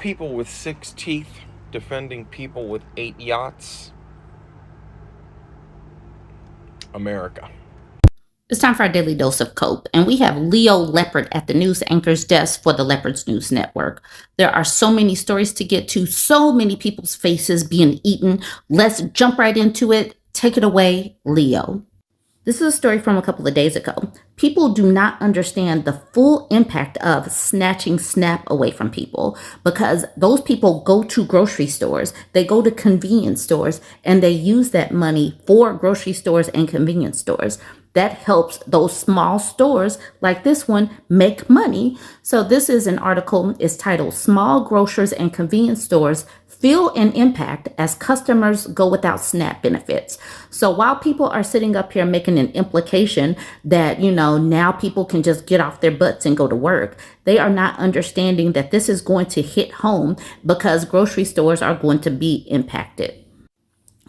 people with 6 teeth defending people with 8 yachts. America. It's time for our daily dose of Cope, and we have Leo Leopard at the news anchor's desk for the Leopards News Network. There are so many stories to get to, so many people's faces being eaten. Let's jump right into it. Take it away, Leo. This is a story from a couple of days ago. People do not understand the full impact of snatching SNAP away from people because those people go to grocery stores, they go to convenience stores, and they use that money for grocery stores and convenience stores. That helps those small stores like this one make money. So this is an article. It's titled "Small Grocers and Convenience Stores Feel an Impact as Customers Go Without SNAP Benefits." So while people are sitting up here making an implication that, now people can just get off their butts and go to work, they are not understanding that this is going to hit home because grocery stores are going to be impacted.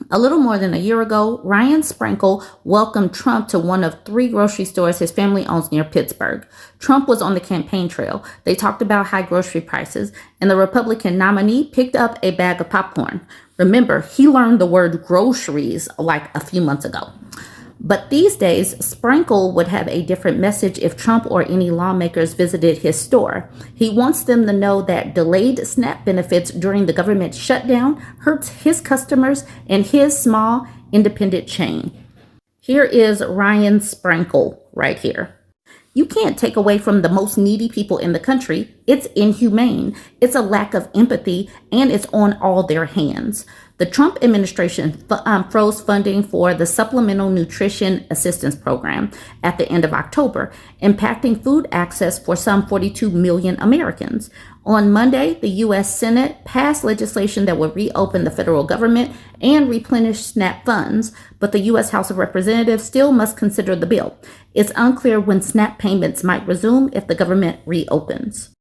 A little more than a year ago, Ryan Sprinkle welcomed Trump to one of 3 grocery stores his family owns near Pittsburgh. Trump was on the campaign trail. They talked about high grocery prices, and the Republican nominee picked up a bag of popcorn. Remember, he learned the word groceries like a few months ago. But these days, Sprinkle would have a different message if Trump or any lawmakers visited his store. He wants them to know that delayed SNAP benefits during the government shutdown hurts his customers and his small independent chain. Here is Ryan Sprinkle right here. You can't take away from the most needy people in the country. It's inhumane. It's a lack of empathy, and it's on all their hands. The Trump administration froze funding for the Supplemental Nutrition Assistance Program at the end of October, impacting food access for some 42 million Americans. On Monday, the U.S. Senate passed legislation that would reopen the federal government and replenish SNAP funds, but the U.S. House of Representatives still must consider the bill. It's unclear when SNAP payments might resume if the government reopens.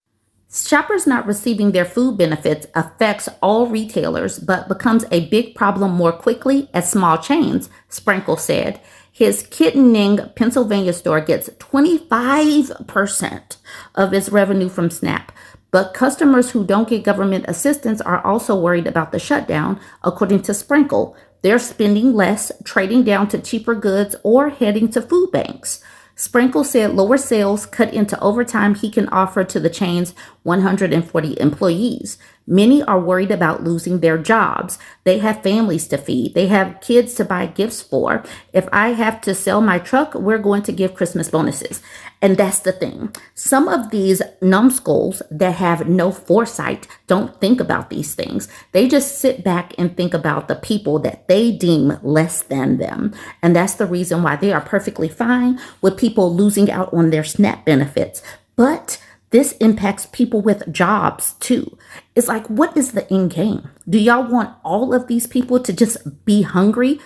Shoppers not receiving their food benefits affects all retailers, but becomes a big problem more quickly at small chains, Sprinkle said. His Kittening, Pennsylvania store gets 25% of its revenue from SNAP. But customers who don't get government assistance are also worried about the shutdown, according to Sprinkle. They're spending less, trading down to cheaper goods, or heading to food banks. Sprinkle said lower sales cut into overtime he can offer to the chain's 140 employees. Many are worried about losing their jobs. They have families to feed. They have kids to buy gifts for. If I have to sell my truck, we're going to give Christmas bonuses. And that's the thing. Some of these numbskulls that have no foresight don't think about these things. They just sit back and think about the people that they deem less than them. And that's the reason why they are perfectly fine with people losing out on their SNAP benefits. But this impacts people with jobs too. It's like, what is the end game? Do y'all want all of these people to just be hungry?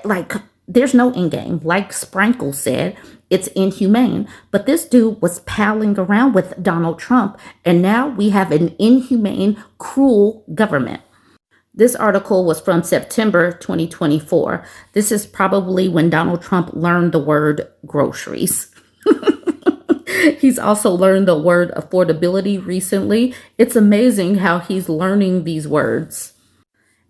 Like, there's no end game. Like Sprinkle said, it's inhumane. But this dude was palling around with Donald Trump, and now we have an inhumane, cruel government. This article was from September 2024. This is probably when Donald Trump learned the word groceries. He's also learned the word affordability recently. It's amazing how he's learning these words.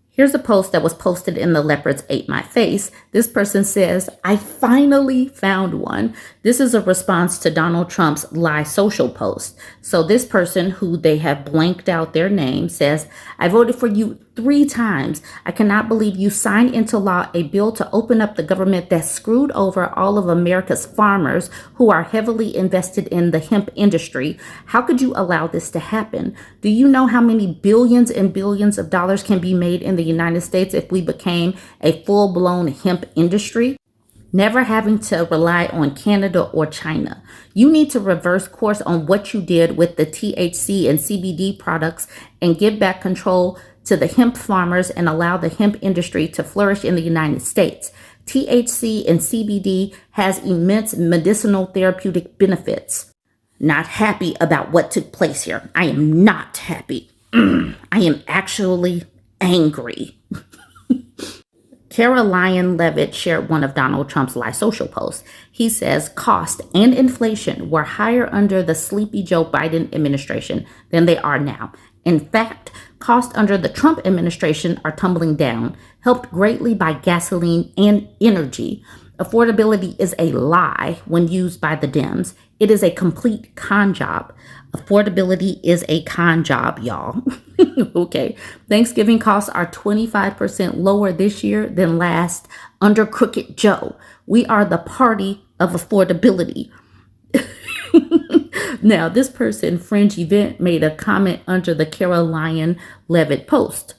Here's a post that was posted in the Leopards Ate My Face. This person says, "I finally found one." This is a response to Donald Trump's Lie Social post. So this person, who they have blanked out their name, says, "I voted for you 3 times. I cannot believe you signed into law a bill to open up the government that screwed over all of America's farmers who are heavily invested in the hemp industry. How could you allow this to happen? Do you know how many billions and billions of dollars can be made in the United States if we became a full-blown hemp industry? Never having to rely on Canada or China. You need to reverse course on what you did with the THC and CBD products and give back control to the hemp farmers and allow the hemp industry to flourish in the United States. THC and CBD has immense medicinal therapeutic benefits." Not happy about what took place here. I am not happy. I am actually angry. Caroline Levitt shared one of Donald Trump's Lie Social posts. He says cost and inflation were higher under the sleepy Joe Biden administration than they are now. In fact, costs under the Trump administration are tumbling down, helped greatly by gasoline and energy. Affordability is a lie when used by the Dems. It is a complete con job. Affordability is a con job, y'all. Okay. Thanksgiving costs are 25% lower this year than last under Crooked Joe. We are the party of affordability. Now, this person, Fringe Event, made a comment under the Caroline Levitt post.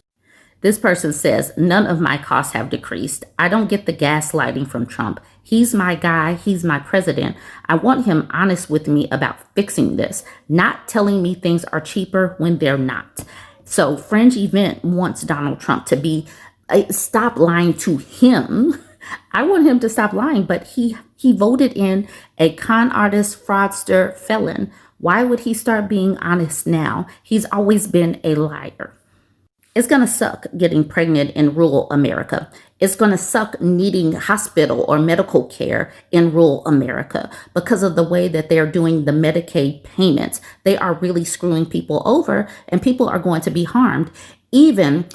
This person says, none of my costs have decreased. I don't get the gaslighting from Trump. He's my guy. He's my president. I want him honest with me about fixing this, not telling me things are cheaper when they're not. So Fringe Event wants Donald Trump to stop lying to him. I want him to stop lying, but he voted in a con artist, fraudster, felon. Why would he start being honest now? He's always been a liar. It's going to suck getting pregnant in rural America. It's going to suck needing hospital or medical care in rural America because of the way that they're doing the Medicaid payments. They are really screwing people over, and people are going to be harmed. Even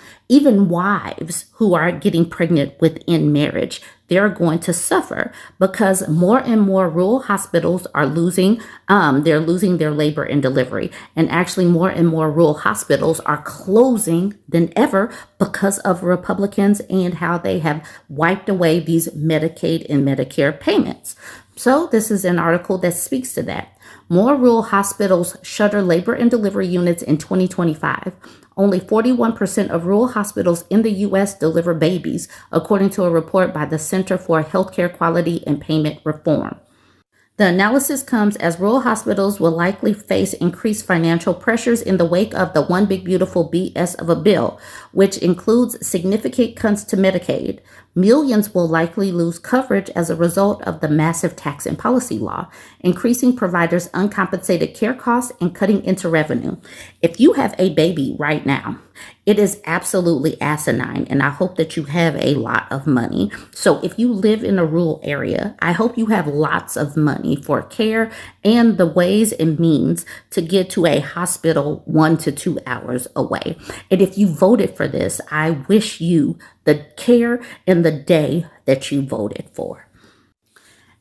wives who are getting pregnant within marriage, they're going to suffer because more and more rural hospitals are losing their labor and delivery. And actually more and more rural hospitals are closing than ever because of Republicans and how they have wiped away these Medicaid and Medicare payments. So this is an article that speaks to that. More rural hospitals shutter labor and delivery units in 2025. Only 41% of rural hospitals in the U.S. deliver babies, according to a report by the Center for Healthcare Quality and Payment Reform. The analysis comes as rural hospitals will likely face increased financial pressures in the wake of the One Big Beautiful BS of a bill, which includes significant cuts to Medicaid. Millions will likely lose coverage as a result of the massive tax and policy law, increasing providers' uncompensated care costs and cutting into revenue. If you have a baby right now, it is absolutely asinine, and I hope that you have a lot of money. So if you live in a rural area, I hope you have lots of money for care and the ways and means to get to a hospital 1 to 2 hours away. And if you voted for this, I wish you the care and the day that you voted for.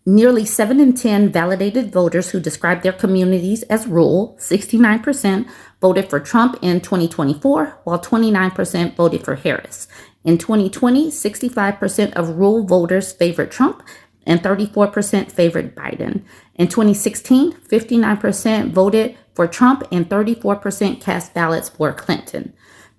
Nearly 7 in 10 validated voters who describe their communities as rural, 69%, voted for Trump in 2024, while 29% voted for Harris. In 2020, 65% of rural voters favored Trump and 34% favored Biden. In 2016, 59% voted for Trump and 34% cast ballots for Clinton.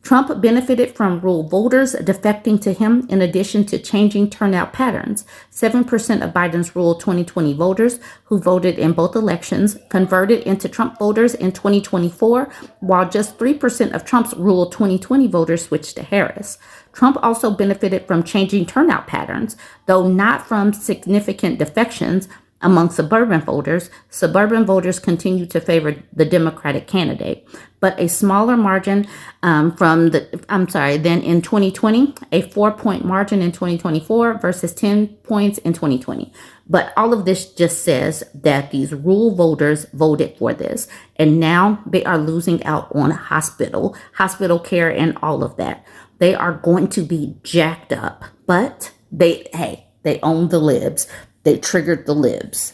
Trump benefited from rural voters defecting to him in addition to changing turnout patterns. 7% of Biden's rural 2020 voters who voted in both elections converted into Trump voters in 2024, while just 3% of Trump's rural 2020 voters switched to Harris. Trump also benefited from changing turnout patterns, though not from significant defections. Among suburban voters continue to favor the Democratic candidate, but a smaller margin than in 2020, a 4-point margin in 2024 versus 10 points in 2020. But all of this just says that these rural voters voted for this, and now they are losing out on hospital care and all of that. They are going to be jacked up, but they own the libs. They triggered the libs.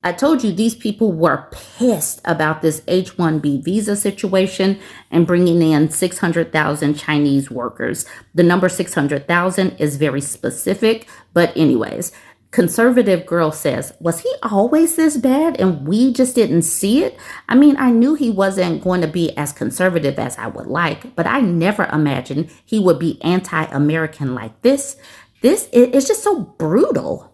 I told you these people were pissed about this H-1B visa situation and bringing in 600,000 Chinese workers. The number 600,000 is very specific, but anyways, conservative girl says, was he always this bad and we just didn't see it? I mean, I knew he wasn't going to be as conservative as I would like, but I never imagined he would be anti-American like this. This is just so brutal.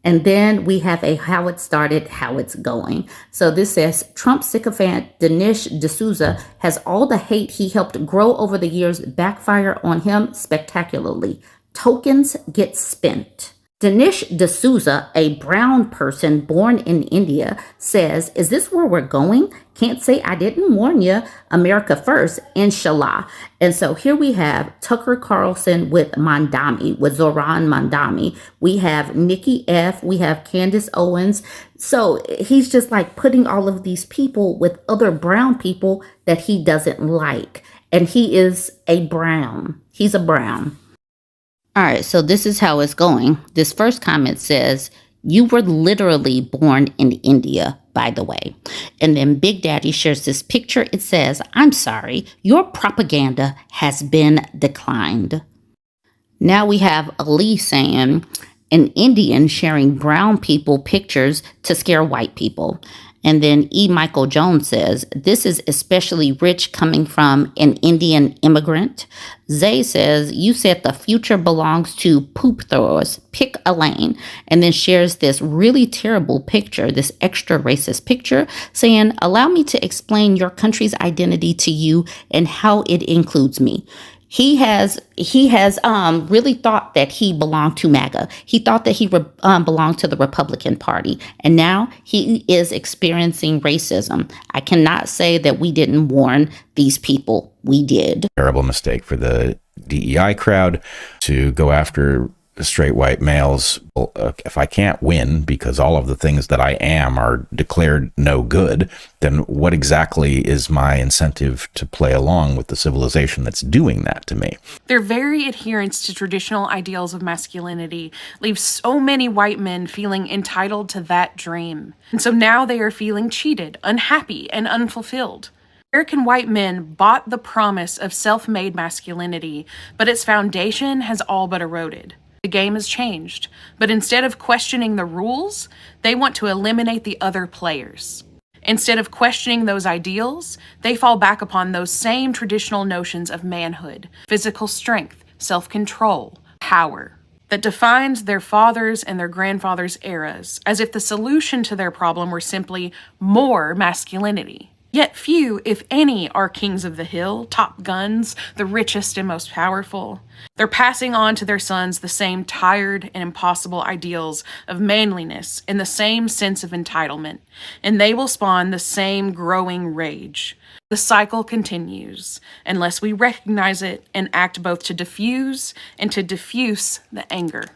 And then we have a how it started, how it's going. So this says, Trump sycophant Dinesh D'Souza has all the hate he helped grow over the years backfire on him spectacularly. Tokens get spent. Dinesh D'Souza, a brown person born in India, says, "Is this where we're going? Can't say I didn't warn you. America first, inshallah." And so here we have Tucker Carlson with Mandami, with Zoran Mandami. We have Nikki F. We have Candace Owens. So he's just like putting all of these people with other brown people that he doesn't like. And he is a brown. He's a brown. All right, so this is how it's going. This first comment says, "You were literally born in India, by the way." And then Big Daddy shares this picture. It says, "I'm sorry, your propaganda has been declined." Now we have Ali saying, "An Indian sharing brown people pictures to scare white people." And then E. Michael Jones says, "This is especially rich coming from an Indian immigrant." Zay says, "You said the future belongs to poop throwers. Pick a lane." And then shares this really terrible picture, this extra racist picture, saying, "Allow me to explain your country's identity to you and how it includes me." He has really thought that he belonged to MAGA. He thought that he belonged to the Republican Party, and now he is experiencing racism. I cannot say that we didn't warn these people. We did. Terrible mistake for the DEI crowd to go after straight white males. Well, if I can't win because all of the things that I am are declared no good, then what exactly is my incentive to play along with the civilization that's doing that to me? Their very adherence to traditional ideals of masculinity leaves so many white men feeling entitled to that dream. And so now they are feeling cheated, unhappy, and unfulfilled. American white men bought the promise of self-made masculinity, but its foundation has all but eroded. The game has changed, but instead of questioning the rules, they want to eliminate the other players. Instead of questioning those ideals, they fall back upon those same traditional notions of manhood, physical strength, self-control, power, that defined their fathers' and their grandfathers' eras, as if the solution to their problem were simply more masculinity. Yet few, if any, are kings of the hill, top guns, the richest and most powerful. They're passing on to their sons the same tired and impossible ideals of manliness and the same sense of entitlement, and they will spawn the same growing rage. The cycle continues, unless we recognize it and act both to diffuse and to diffuse the anger.